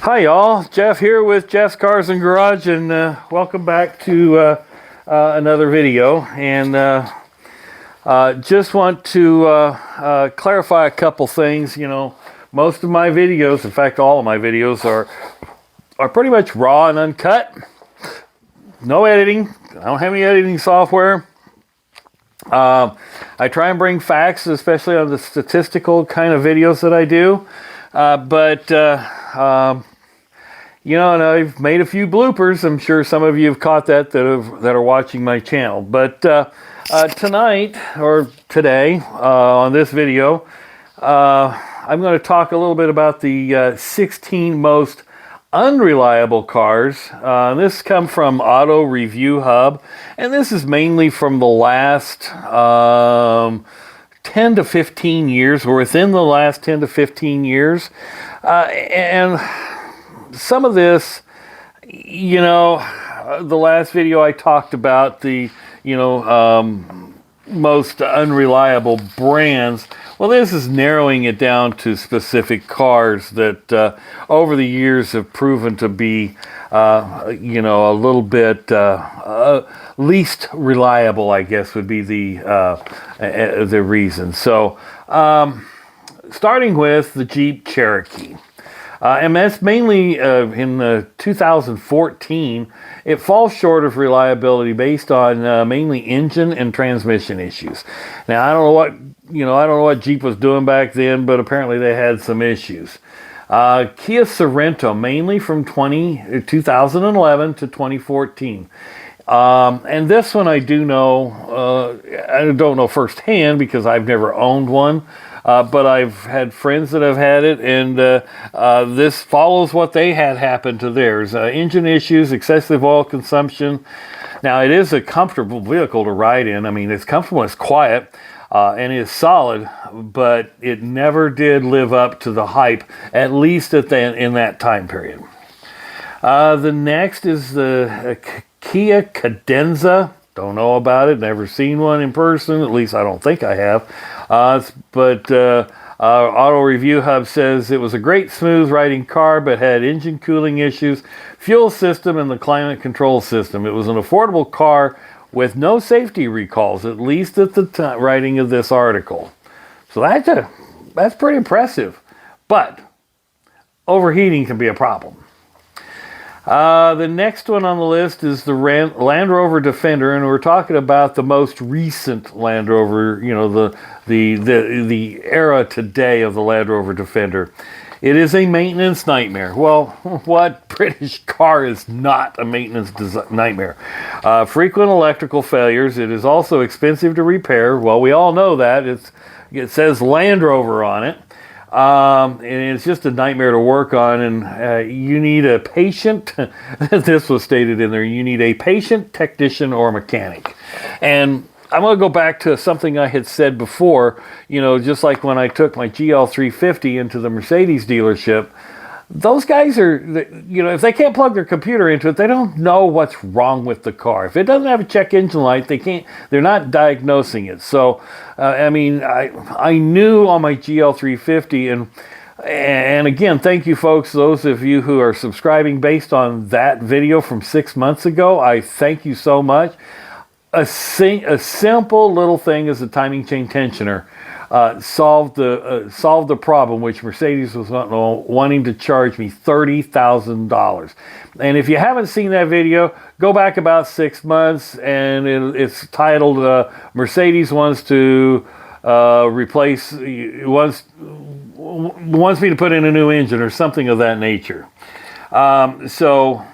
Hi y'all, Jeff here with Jeff's Cars and Garage, and welcome back to another video. And just want to clarify a couple things. You know, most of my videos, in fact all of my videos, are pretty much raw and uncut. No editing. I don't have any editing software. I try and bring facts, especially on the statistical kind of videos that I do. You know, and I've made a few bloopers. I'm sure some of you have caught that are watching my channel. But tonight, or today, on this video, I'm going to talk a little bit about the 16 most unreliable cars. This comes from Auto Review Hub, and this is mainly from the last 10 to 15 years, or within the last 10 to 15 years. And some of this, you know, the last video I talked about the, most unreliable brands. Well, this is narrowing it down to specific cars that over the years have proven to be, a little bit least reliable, I guess would be the reason. So, starting with the Jeep Cherokee. And that's mainly in 2014. It falls short of reliability based on mainly engine and transmission issues. Now I don't know what Jeep was doing back then, but apparently they had some issues. Kia Sorento, mainly from 2011 to 2014. And this one I do know, I don't know firsthand because I've never owned one. But I've had friends that have had it, and this follows what they had happen to theirs. Engine issues, excessive oil consumption. Now, it is a comfortable vehicle to ride in. I mean, it's comfortable, it's quiet, and it's solid, but it never did live up to the hype, at least in that time period. The next is the Kia Cadenza. Don't know about it, never seen one in person, at least I don't think I have. But Auto Review Hub says it was a great smooth riding car, but had engine cooling issues, fuel system, and the climate control system. It was an affordable car with no safety recalls, at least at the writing of this article. So that's pretty impressive. But overheating can be a problem. The next one on the list is the Land Rover Defender, and we're talking about the most recent Land Rover, the era today of the Land Rover Defender. It is a maintenance nightmare. Well, what British car is not a maintenance nightmare? Frequent electrical failures. It is also expensive to repair. Well, we all know that. It says Land Rover on it. And it's just a nightmare to work on, and you need a patient, this was stated in there, you need a patient, technician, or mechanic. And I'm going to go back to something I had said before, just like when I took my GL350 into the Mercedes dealership. Those guys are, if they can't plug their computer into it, they don't know what's wrong with the car. If it doesn't have a check engine light, they're not diagnosing it. So, I knew on my GL350, and again, thank you folks, those of you who are subscribing based on that video from 6 months ago, I thank you so much. A simple little thing as a timing chain tensioner solved the problem, which Mercedes was wanting to charge me $30,000. And if you haven't seen that video, go back about 6 months, and it's titled Mercedes wants to wants me to put in a new engine or something of that nature. So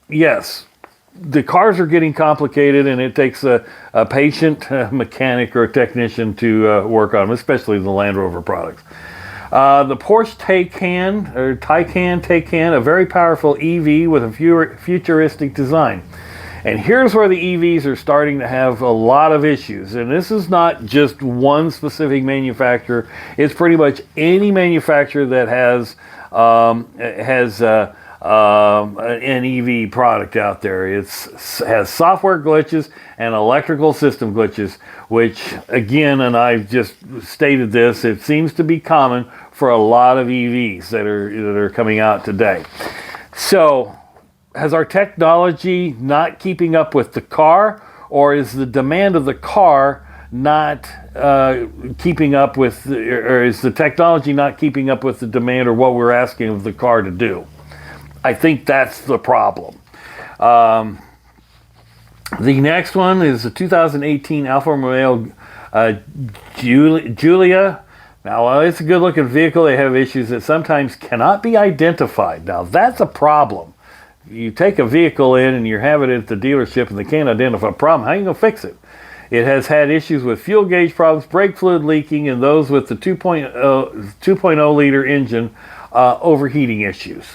yes, the cars are getting complicated, and it takes a patient, mechanic, or a technician to work on them, especially the Land Rover products. The Porsche Taycan, a very powerful EV with a futuristic design. And here's where the EVs are starting to have a lot of issues. And this is not just one specific manufacturer. It's pretty much any manufacturer that has an EV product out there. It has software glitches and electrical system glitches, which again, and I've just stated this, it seems to be common for a lot of EVs that are coming out today. So, has our technology not keeping up with the car, or is the demand of the car not keeping up with, or is the technology not keeping up with the demand or what we're asking of the car to do? I think that's the problem. The next one is the 2018 Alfa Romeo Giulia. Now, while it's a good-looking vehicle, they have issues that sometimes cannot be identified. Now, that's a problem. You take a vehicle in and you have it at the dealership and they can't identify a problem. How are you going to fix it? It has had issues with fuel gauge problems, brake fluid leaking, and those with the 2.0 liter engine overheating issues.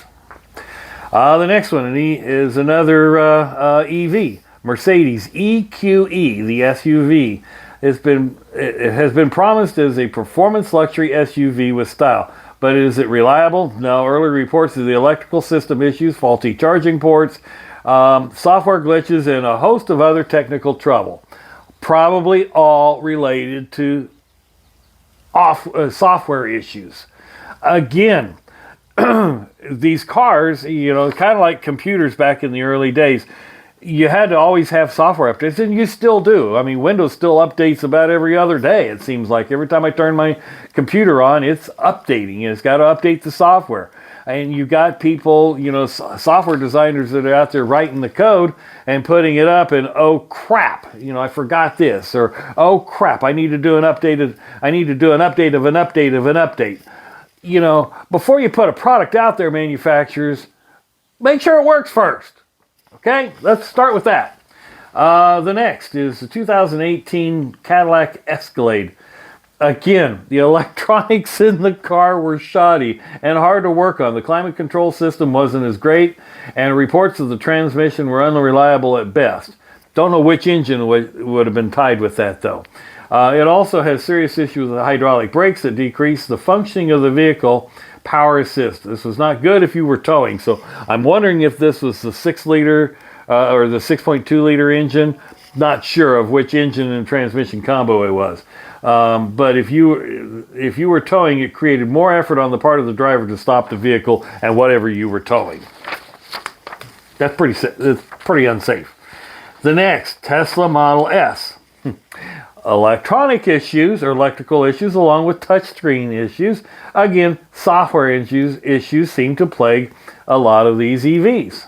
The next one is another EV, Mercedes EQE, the SUV. It has been promised as a performance luxury SUV with style, but is it reliable? No. Early reports of the electrical system issues, faulty charging ports, software glitches, and a host of other technical trouble. Probably all related to software issues. Again, these cars, kind of like computers back in the early days, you had to always have software updates, and you still do. I mean, Windows still updates about every other day, it seems like. Every time I turn my computer on, it's updating. It's got to update the software. And you've got people, software designers that are out there writing the code and putting it up, and oh crap, I forgot this, or oh crap, I need to do an update of an update of an update of an update. Before you put a product out there, manufacturers, make sure it works first. Okay, let's start with that. The next is the 2018 Cadillac Escalade. Again, the electronics in the car were shoddy and hard to work on. The climate control system wasn't as great, and reports of the transmission were unreliable at best. Don't know which engine would have been tied with that, though. It also has serious issues with the hydraulic brakes that decrease the functioning of the vehicle power assist. This was not good if you were towing. So I'm wondering if this was the 6 liter or the 6.2 liter engine. Not sure of which engine and transmission combo it was. But if you were towing, it created more effort on the part of the driver to stop the vehicle and whatever you were towing. That's pretty unsafe. The next, Tesla Model S. Electronic issues or electrical issues along with touchscreen issues. Again, software issues seem to plague a lot of these EVs.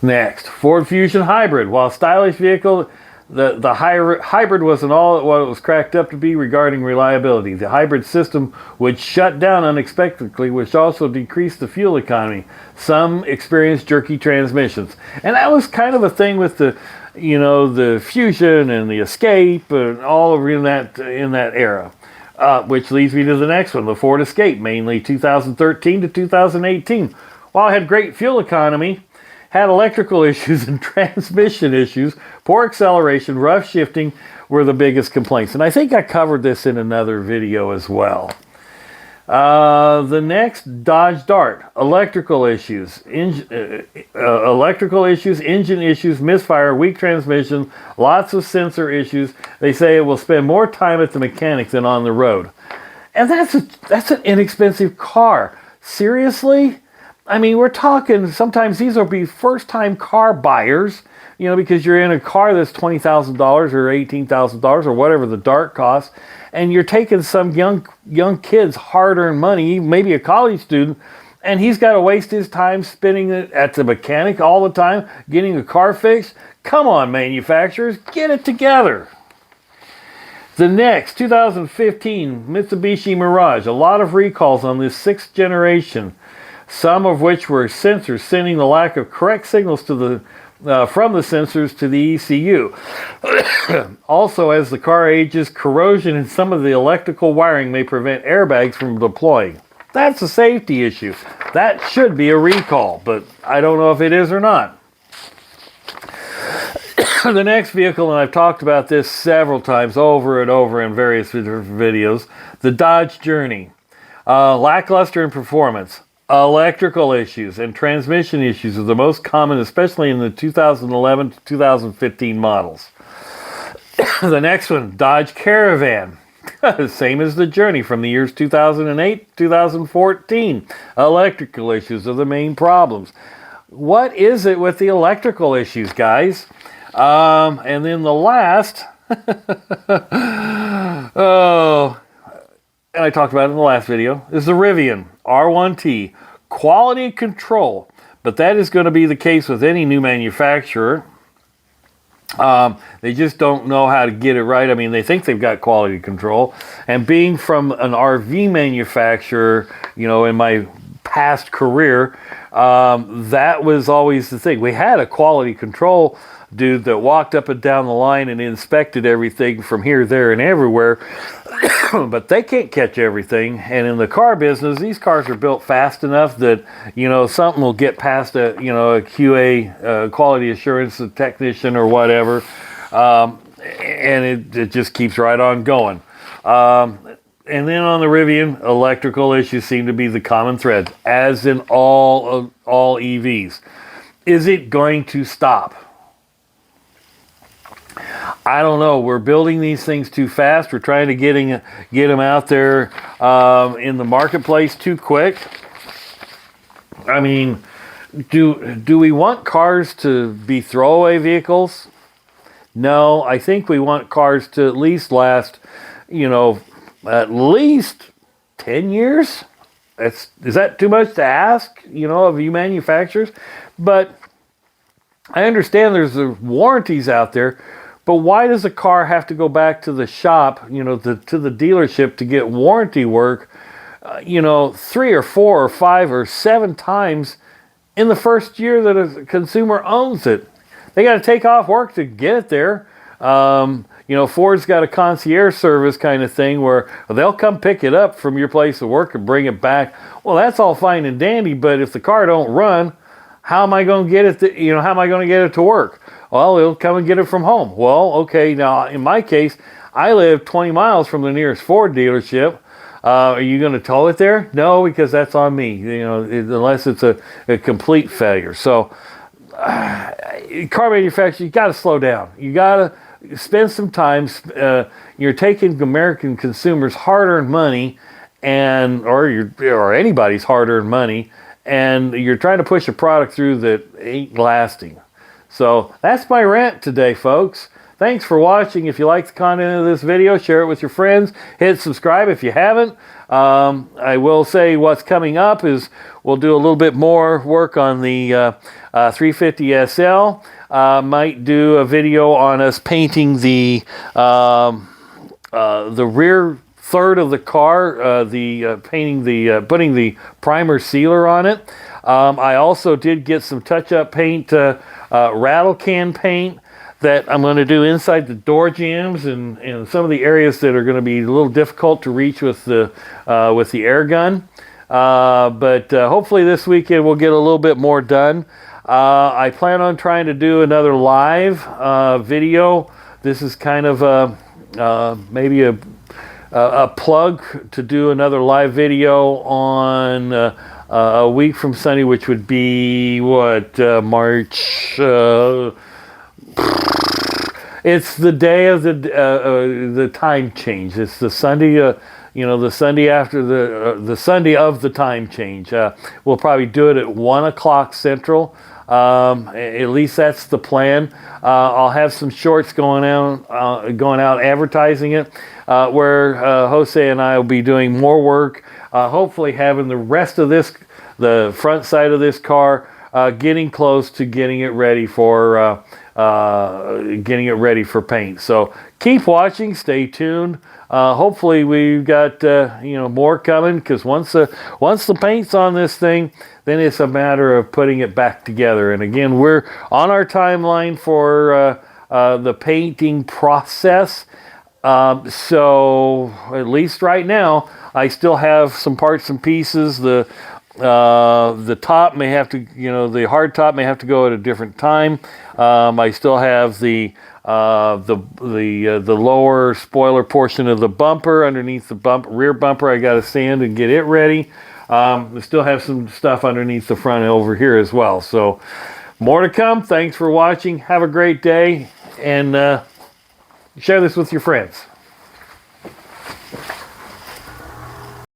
Next, Ford Fusion Hybrid. While stylish vehicle, the hybrid wasn't all what it was cracked up to be regarding reliability. The hybrid system would shut down unexpectedly, which also decreased the fuel economy. Some experienced jerky transmissions. And that was kind of a thing with the Fusion and the Escape and all over in that era. Which leads me to the next one, the Ford Escape, mainly 2013 to 2018. While it had great fuel economy, had electrical issues and transmission issues, poor acceleration, rough shifting were the biggest complaints. And I think I covered this in another video as well. The next, Dodge Dart, electrical issues, engine issues, misfire, weak transmission, lots of sensor issues. They say it will spend more time at the mechanic than on the road. And that's an inexpensive car. Seriously? I mean, we're talking, sometimes these will be first-time car buyers, because you're in a car that's $20,000 or $18,000 or whatever the Dart costs, and you're taking some young kid's hard-earned money, maybe a college student, and he's got to waste his time spending it at the mechanic all the time, getting a car fixed. Come on, manufacturers, get it together. The next, 2015 Mitsubishi Mirage. A lot of recalls on this 6th generation, some of which were sensors sending the lack of correct signals to from the sensors to the ECU. Also, as the car ages, corrosion in some of the electrical wiring may prevent airbags from deploying. That's a safety issue. That should be a recall, but I don't know if it is or not. The next vehicle, and I've talked about this several times over and over in various videos, the Dodge Journey. Lackluster in performance. Electrical issues and transmission issues are the most common, especially in the 2011 to 2015 models. The next one, Dodge Caravan. Same as the Journey from the years 2008, 2014. Electrical issues are the main problems. What is it with the electrical issues, guys? And then the last, oh, and I talked about it in the last video, is the Rivian R1T. Quality control. But that is going to be the case with any new manufacturer. They just don't know how to get it right. I mean, they think they've got quality control. And being from an RV manufacturer, you know, in my past career, that was always the thing. We had a quality control dude that walked up and down the line and inspected everything from here, there, and everywhere. But they can't catch everything. And in the car business, these cars are built fast enough that, you know, something will get past a QA, quality assurance technician or whatever. And it just keeps right on going. And then on the Rivian, electrical issues seem to be the common thread, as in all EVs. Is it going to stop? I don't know. We're building these things too fast. We're trying to get them out there in the marketplace too quick. I mean, do we want cars to be throwaway vehicles? No, I think we want cars to at least last, you know, at least 10 years. Is that too much to ask, you know, of you manufacturers? But I understand there's the warranties out there. But why does a car have to go back to the shop, you know, to the dealership to get warranty work, you know, 3 or 4 or 5 or 7 times in the first year that a consumer owns it? They got to take off work to get it there. You know, Ford's got a concierge service kind of thing where they'll come pick it up from your place of work and bring it back. Well, that's all fine and dandy, but if the car don't run, how am I going to get it? How am I going to get it to work? Well, it'll come and get it from home. Well, okay, now in my case, I live 20 miles from the nearest Ford dealership. Are you going to tow it there? No, because that's on me, you know, unless it's a complete failure. So, car manufacturers, you got to slow down. You got to spend some time. You're taking American consumers' hard-earned money, or anybody's hard-earned money, and you're trying to push a product through that ain't lasting. So that's my rant today, folks. Thanks for watching. If you like the content of this video, share it with your friends. Hit subscribe if you haven't. I will say what's coming up is we'll do a little bit more work on the 350 SL. Might do a video on us painting the rear third of the car, putting the primer sealer on it. I also did get some touch-up paint, rattle can paint that I'm going to do inside the door jambs and some of the areas that are going to be a little difficult to reach with the air gun. But hopefully this weekend we'll get a little bit more done. I plan on trying to do another live video. This is kind of maybe a plug to do another live video on a week from Sunday, which would be March. It's the day of the time change. It's the Sunday, the Sunday after the Sunday of the time change. We'll probably do it at 1 o'clock Central. At least that's the plan. I'll have some shorts going out advertising it, where Jose and I will be doing more work. Hopefully having the rest of the front side of this car, getting close to getting it ready for paint. So keep watching, stay tuned. Hopefully we've got more coming, because once the paint's on this thing, then it's a matter of putting it back together. And again, we're on our timeline for the painting process. So at least right now, I still have some parts and pieces. The top may have to, the hard top may have to go at a different time. I still have the lower spoiler portion of the bumper underneath the rear bumper. I got to sand and get it ready. I still have some stuff underneath the front over here as well. So more to come. Thanks for watching. Have a great day, and share this with your friends.